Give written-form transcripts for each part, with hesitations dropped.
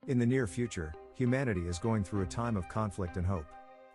In the near future, humanity is going through a time of conflict and hope.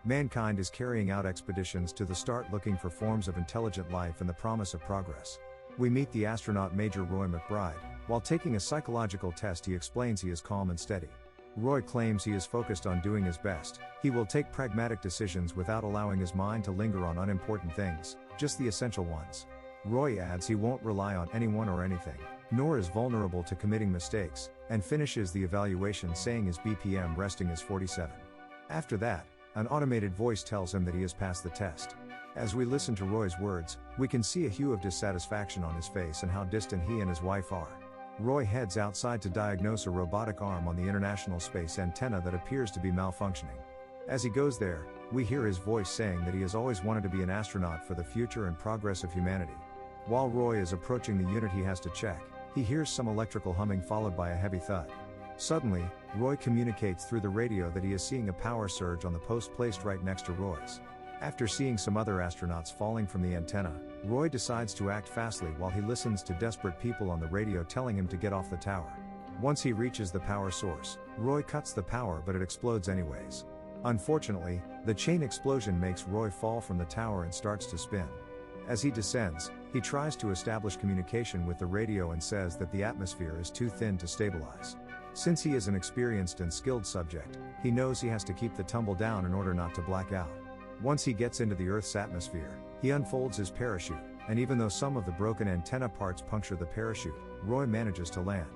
Mankind is carrying out expeditions to the star looking for forms of intelligent life and the promise of progress. We meet the astronaut Major Roy McBride. While taking a psychological test, he explains he is calm and steady. Roy claims he is focused on doing his best. He will take pragmatic decisions without allowing his mind to linger on unimportant things, just the essential ones. Roy adds he won't rely on anyone or anything, nor is vulnerable to committing mistakes, and finishes the evaluation saying his BPM resting is 47. After that, an automated voice tells him that he has passed the test. As we listen to Roy's words, we can see a hue of dissatisfaction on his face and how distant he and his wife are. Roy heads outside to diagnose a robotic arm on the International Space Antenna that appears to be malfunctioning. As he goes there, we hear his voice saying that he has always wanted to be an astronaut for the future and progress of humanity. While Roy is approaching the unit he has to check, he hears some electrical humming followed by a heavy thud. Suddenly, Roy communicates through the radio that he is seeing a power surge on the post placed right next to Roy's. After seeing some other astronauts falling from the antenna, Roy decides to act fastly while he listens to desperate people on the radio telling him to get off the tower. Once he reaches the power source, Roy cuts the power, but it explodes anyways. Unfortunately, the chain explosion makes Roy fall from the tower and starts to spin. As he descends, he tries to establish communication with the radio and says that the atmosphere is too thin to stabilize. Since he is an experienced and skilled subject, he knows he has to keep the tumble down in order not to black out. Once he gets into the Earth's atmosphere, he unfolds his parachute, and even though some of the broken antenna parts puncture the parachute, Roy manages to land.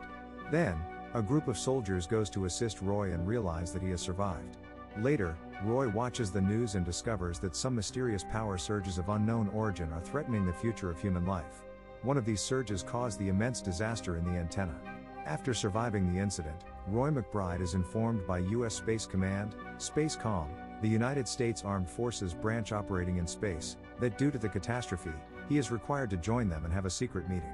Then, a group of soldiers goes to assist Roy and realize that he has survived. Later, Roy watches the news and discovers that some mysterious power surges of unknown origin are threatening the future of human life. One of these surges caused the immense disaster in the antenna. After surviving the incident, Roy McBride is informed by U.S. Space Command, SpaceCom, the United States Armed Forces branch operating in space, that due to the catastrophe, he is required to join them and have a secret meeting.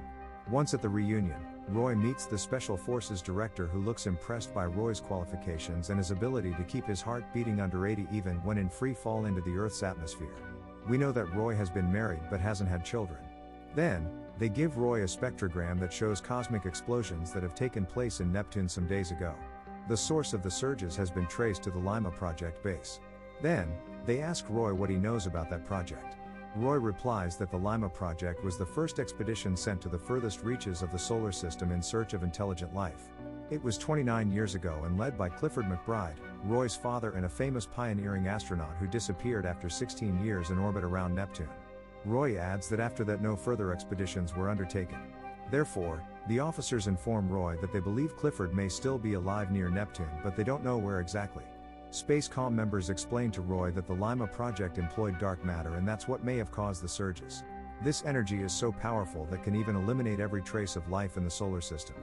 Once at the reunion, Roy meets the Special Forces director, who looks impressed by Roy's qualifications and his ability to keep his heart beating under 80 even when in free fall into the Earth's atmosphere. We know that Roy has been married but hasn't had children. Then, they give Roy a spectrogram that shows cosmic explosions that have taken place in Neptune some days ago. The source of the surges has been traced to the Lima project base. Then, they ask Roy what he knows about that project. Roy replies that the Lima project was the first expedition sent to the furthest reaches of the solar system in search of intelligent life. It was 29 years ago and led by Clifford McBride, Roy's father and a famous pioneering astronaut who disappeared after 16 years in orbit around Neptune. Roy adds that after that no further expeditions were undertaken. Therefore, the officers inform Roy that they believe Clifford may still be alive near Neptune, but they don't know where exactly. SpaceCom members explain to Roy that the Lima project employed dark matter and that's what may have caused the surges. This energy is so powerful that can even eliminate every trace of life in the solar system.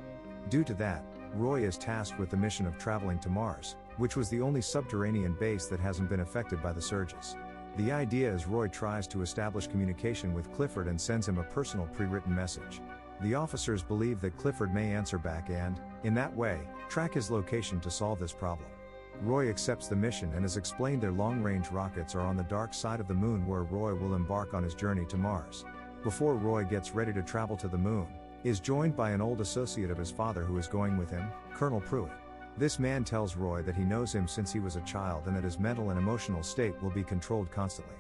Due to that, Roy is tasked with the mission of traveling to Mars, which was the only subterranean base that hasn't been affected by the surges. The idea is Roy tries to establish communication with Clifford and sends him a personal pre-written message. The officers believe that Clifford may answer back and, in that way, track his location to solve this problem. Roy accepts the mission and is explained their long-range rockets are on the dark side of the moon, where Roy will embark on his journey to Mars. Before Roy gets ready to travel to the moon, is joined by an old associate of his father who is going with him, Colonel Pruitt. This man tells Roy that he knows him since he was a child and that his mental and emotional state will be controlled constantly.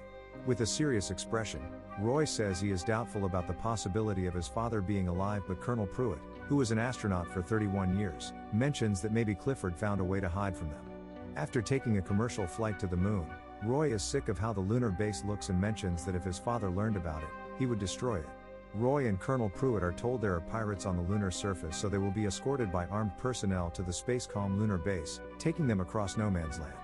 With a serious expression, Roy says he is doubtful about the possibility of his father being alive, but Colonel Pruitt, who was an astronaut for 31 years, mentions that maybe Clifford found a way to hide from them. After taking a commercial flight to the moon, Roy is sick of how the lunar base looks and mentions that if his father learned about it, he would destroy it. Roy and Colonel Pruitt are told there are pirates on the lunar surface, so they will be escorted by armed personnel to the SpaceCom lunar base, taking them across no man's land.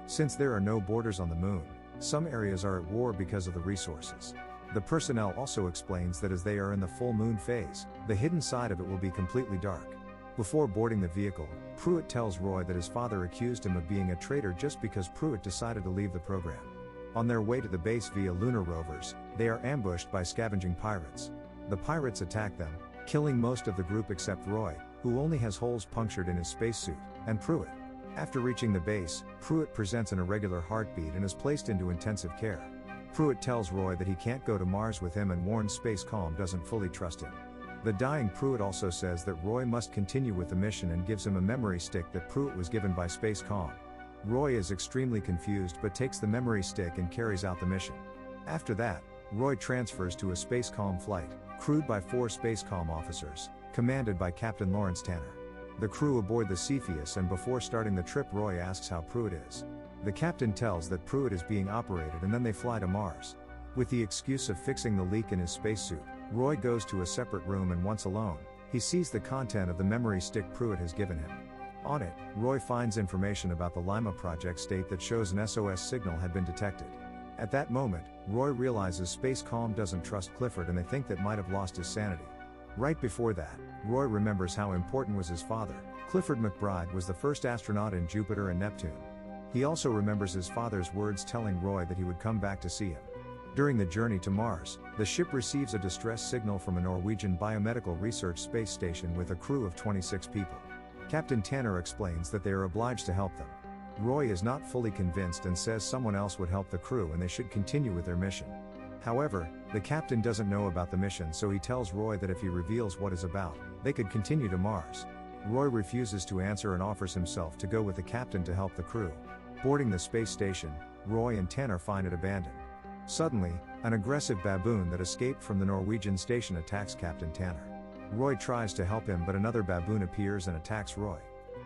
Since there are no borders on the moon, some areas are at war because of the resources. The personnel also explains that as they are in the full moon phase, the hidden side of it will be completely dark. Before boarding the vehicle, Pruitt tells Roy that his father accused him of being a traitor just because Pruitt decided to leave the program. On their way to the base via lunar rovers, they are ambushed by scavenging pirates. The pirates attack them, killing most of the group except Roy, who only has holes punctured in his spacesuit, and Pruitt. After reaching the base, Pruitt presents an irregular heartbeat and is placed into intensive care. Pruitt tells Roy that he can't go to Mars with him and warns SpaceCom doesn't fully trust him. The dying Pruitt also says that Roy must continue with the mission and gives him a memory stick that Pruitt was given by Space Comm. Roy is extremely confused but takes the memory stick and carries out the mission. After that, Roy transfers to a Space Comm flight, crewed by 4 Space Comm officers, commanded by Captain Lawrence Tanner. The crew aboard the Cepheus, and before starting the trip Roy asks how Pruitt is. The captain tells that Pruitt is being operated, and then they fly to Mars. With the excuse of fixing the leak in his spacesuit, Roy goes to a separate room, and once alone, he sees the content of the memory stick Pruitt has given him. On it, Roy finds information about the Lima project state that shows an SOS signal had been detected. At that moment, Roy realizes Space Comm doesn't trust Clifford and they think that might have lost his sanity. Right before that, Roy remembers how important was his father. Clifford McBride was the first astronaut in Jupiter and Neptune. He also remembers his father's words telling Roy that he would come back to see him. During the journey to Mars, the ship receives a distress signal from a Norwegian biomedical research space station with a crew of 26 people. Captain Tanner explains that they are obliged to help them. Roy is not fully convinced and says someone else would help the crew and they should continue with their mission. However, the captain doesn't know about the mission, so he tells Roy that if he reveals what it's about, they could continue to Mars. Roy refuses to answer and offers himself to go with the captain to help the crew. Boarding the space station, Roy and Tanner find it abandoned. Suddenly, an aggressive baboon that escaped from the Norwegian station attacks Captain Tanner. Roy tries to help him, but another baboon appears and attacks Roy.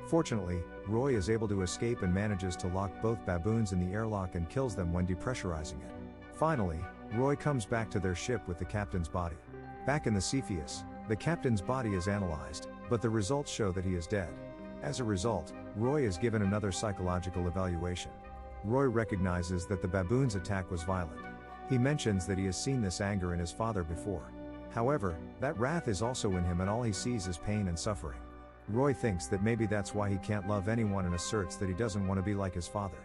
Fortunately, Roy is able to escape and manages to lock both baboons in the airlock and kills them when depressurizing it. Finally, Roy comes back to their ship with the captain's body. Back in the Cepheus, the captain's body is analyzed, but the results show that he is dead. As a result, Roy is given another psychological evaluation. Roy recognizes that the baboon's attack was violent. He mentions that he has seen this anger in his father before. However, that wrath is also in him and all he sees is pain and suffering. Roy thinks that maybe that's why he can't love anyone and asserts that he doesn't want to be like his father.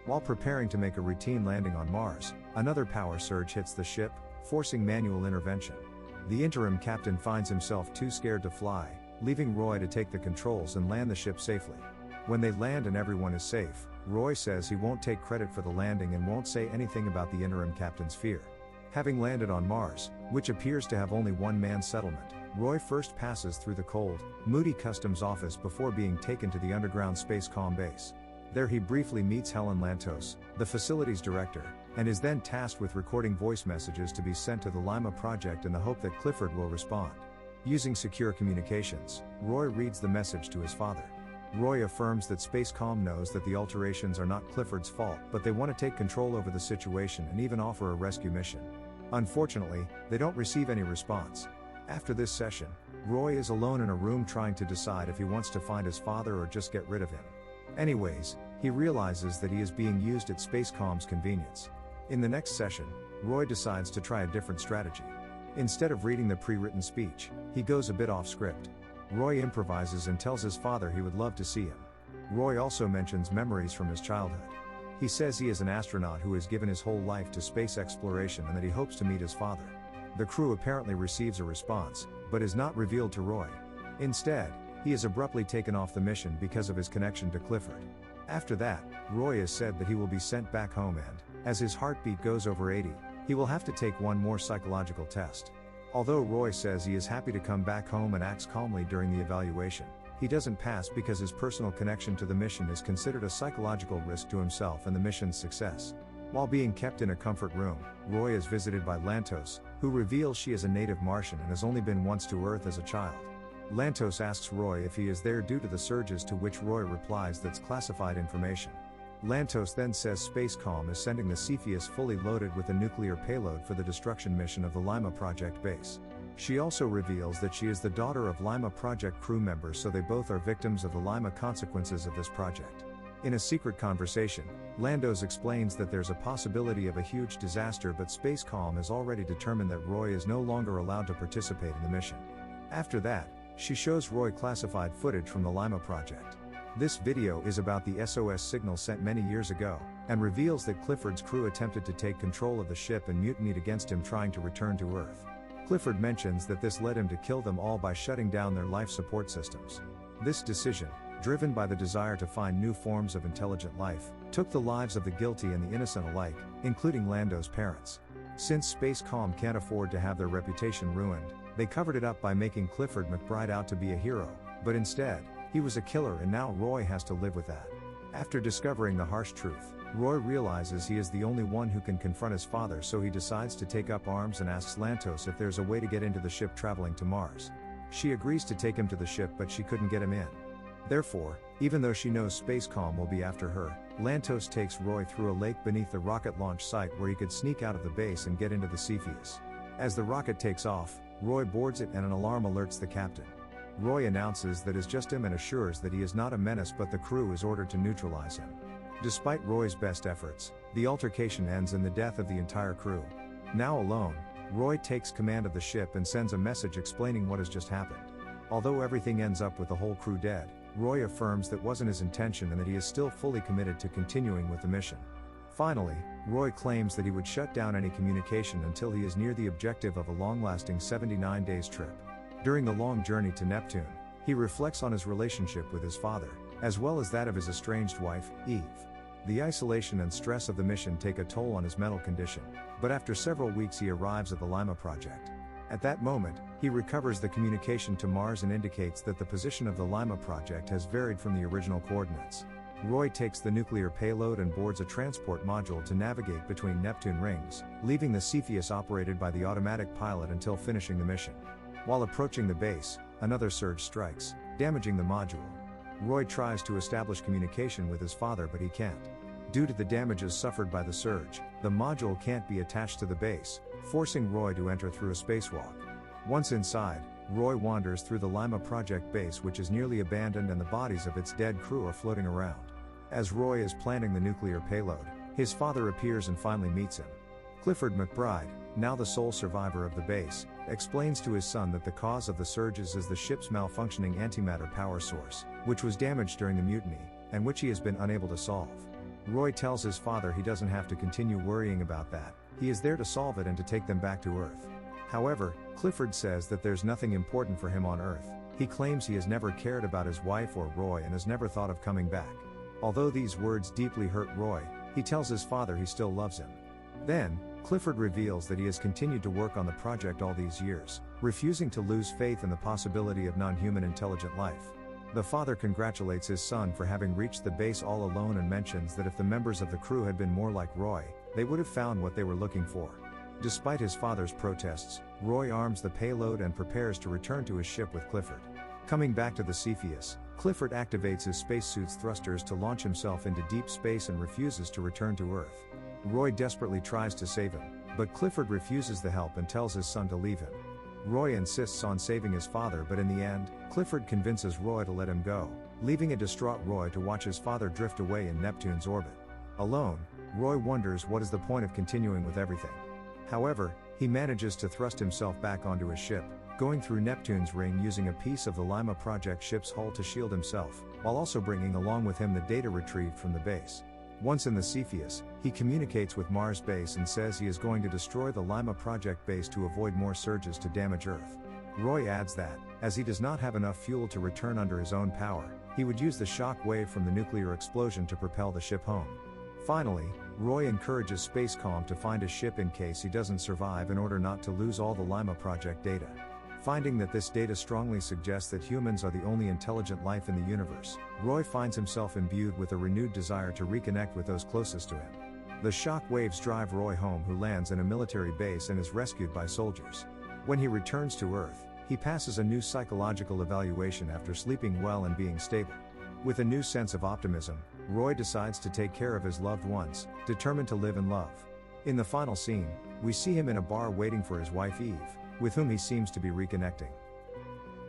While preparing to make a routine landing on Mars, another power surge hits the ship, forcing manual intervention. The interim captain finds himself too scared to fly, leaving Roy to take the controls and land the ship safely. When they land and everyone is safe, Roy says he won't take credit for the landing and won't say anything about the interim captain's fear. Having landed on Mars, which appears to have only one man settlement, Roy first passes through the cold, moody customs office before being taken to the underground Space Comm base. There he briefly meets Helen Lantos, the facility's director, and is then tasked with recording voice messages to be sent to the Lima project in the hope that Clifford will respond. Using secure communications, Roy reads the message to his father. Roy affirms that Space Comm knows that the alterations are not Clifford's fault, but they want to take control over the situation and even offer a rescue mission. Unfortunately, they don't receive any response. After this session, Roy is alone in a room trying to decide if he wants to find his father or just get rid of him. Anyways, he realizes that he is being used at Space Comm's convenience. In the next session, Roy decides to try a different strategy. Instead of reading the pre-written speech, he goes a bit off script. Roy improvises and tells his father he would love to see him. Roy also mentions memories from his childhood. He says he is an astronaut who has given his whole life to space exploration and that he hopes to meet his father. The crew apparently receives a response, but is not revealed to Roy. Instead, he is abruptly taken off the mission because of his connection to Clifford. After that, Roy has said that he will be sent back home and, as his heartbeat goes over 80, he will have to take one more psychological test. Although Roy says he is happy to come back home and acts calmly during the evaluation, he doesn't pass because his personal connection to the mission is considered a psychological risk to himself and the mission's success. While being kept in a comfort room, Roy is visited by Lantos, who reveals she is a native Martian and has only been once to Earth as a child. Lantos asks Roy if he is there due to the surges, to which Roy replies that's classified information. Lantos then says Space Comm is sending the Cepheus fully loaded with a nuclear payload for the destruction mission of the Lima project base. She also reveals that she is the daughter of Lima project crew members, so they both are victims of the Lima consequences of this project. In a secret conversation, Landos explains that there's a possibility of a huge disaster, but Space Comm has already determined that Roy is no longer allowed to participate in the mission. After that, she shows Roy classified footage from the Lima project. This video is about the SOS signal sent many years ago, and reveals that Clifford's crew attempted to take control of the ship and mutinied against him trying to return to Earth. Clifford mentions that this led him to kill them all by shutting down their life support systems. This decision, driven by the desire to find new forms of intelligent life, took the lives of the guilty and the innocent alike, including Lando's parents. Since Space Comm can't afford to have their reputation ruined, They covered it up by making Clifford McBride out to be a hero, but instead, he was a killer, and now Roy has to live with that. After discovering the harsh truth, Roy realizes he is the only one who can confront his father, so he decides to take up arms and asks Lantos if there's a way to get into the ship traveling to Mars. She agrees to take him to the ship, but she couldn't get him in. Therefore, even though she knows Spacecom will be after her, Lantos takes Roy through a lake beneath the rocket launch site where he could sneak out of the base and get into the Cepheus. As the rocket takes off, Roy boards it and an alarm alerts the captain. Roy announces that it's just him and assures that he is not a menace, but the crew is ordered to neutralize him. Despite Roy's best efforts, the altercation ends in the death of the entire crew. Now alone, Roy takes command of the ship and sends a message explaining what has just happened. Although everything ends up with the whole crew dead, Roy affirms that wasn't his intention and that he is still fully committed to continuing with the mission. Finally, Roy claims that he would shut down any communication until he is near the objective of a long-lasting 79 days trip. During the long journey to Neptune, he reflects on his relationship with his father, as well as that of his estranged wife, Eve. The isolation and stress of the mission take a toll on his mental condition, but after several weeks he arrives at the Lima project. At that moment, he recovers the communication to Mars and indicates that the position of the Lima project has varied from the original coordinates. Roy takes the nuclear payload and boards a transport module to navigate between Neptune rings, leaving the Cepheus operated by the automatic pilot until finishing the mission. While approaching the base, another surge strikes, damaging the module. Roy tries to establish communication with his father, but he can't. Due to the damages suffered by the surge, the module can't be attached to the base, forcing Roy to enter through a spacewalk. Once inside, Roy wanders through the Lima project base, which is nearly abandoned, and the bodies of its dead crew are floating around. As Roy is planning the nuclear payload, his father appears and finally meets him. Clifford McBride, now the sole survivor of the base, explains to his son that the cause of the surges is the ship's malfunctioning antimatter power source, which was damaged during the mutiny, and which he has been unable to solve. Roy tells his father he doesn't have to continue worrying about that, he is there to solve it and to take them back to Earth. However, Clifford says that there's nothing important for him on Earth. He claims he has never cared about his wife or Roy and has never thought of coming back. Although these words deeply hurt Roy, he tells his father he still loves him. Then, Clifford reveals that he has continued to work on the project all these years, refusing to lose faith in the possibility of non-human intelligent life. The father congratulates his son for having reached the base all alone and mentions that if the members of the crew had been more like Roy, they would have found what they were looking for. Despite his father's protests, Roy arms the payload and prepares to return to his ship with Clifford. Coming back to the Cepheus, Clifford activates his spacesuit's thrusters to launch himself into deep space and refuses to return to Earth. Roy desperately tries to save him, but Clifford refuses the help and tells his son to leave him. Roy insists on saving his father, but in the end, Clifford convinces Roy to let him go, leaving a distraught Roy to watch his father drift away in Neptune's orbit. Alone, Roy wonders what is the point of continuing with everything. However, he manages to thrust himself back onto his ship, going through Neptune's ring using a piece of the Lima project ship's hull to shield himself, while also bringing along with him the data retrieved from the base. Once in the Cepheus, he communicates with Mars base and says he is going to destroy the Lima project base to avoid more surges to damage Earth. Roy adds that, as he does not have enough fuel to return under his own power, he would use the shock wave from the nuclear explosion to propel the ship home. Finally, Roy encourages Spacecom to find a ship in case he doesn't survive in order not to lose all the Lima project data. Finding that this data strongly suggests that humans are the only intelligent life in the universe, Roy finds himself imbued with a renewed desire to reconnect with those closest to him. The shock waves drive Roy home, who lands in a military base and is rescued by soldiers. When he returns to Earth, he passes a new psychological evaluation after sleeping well and being stable. With a new sense of optimism, Roy decides to take care of his loved ones, determined to live and love. In the final scene, we see him in a bar waiting for his wife Eve, with whom he seems to be reconnecting.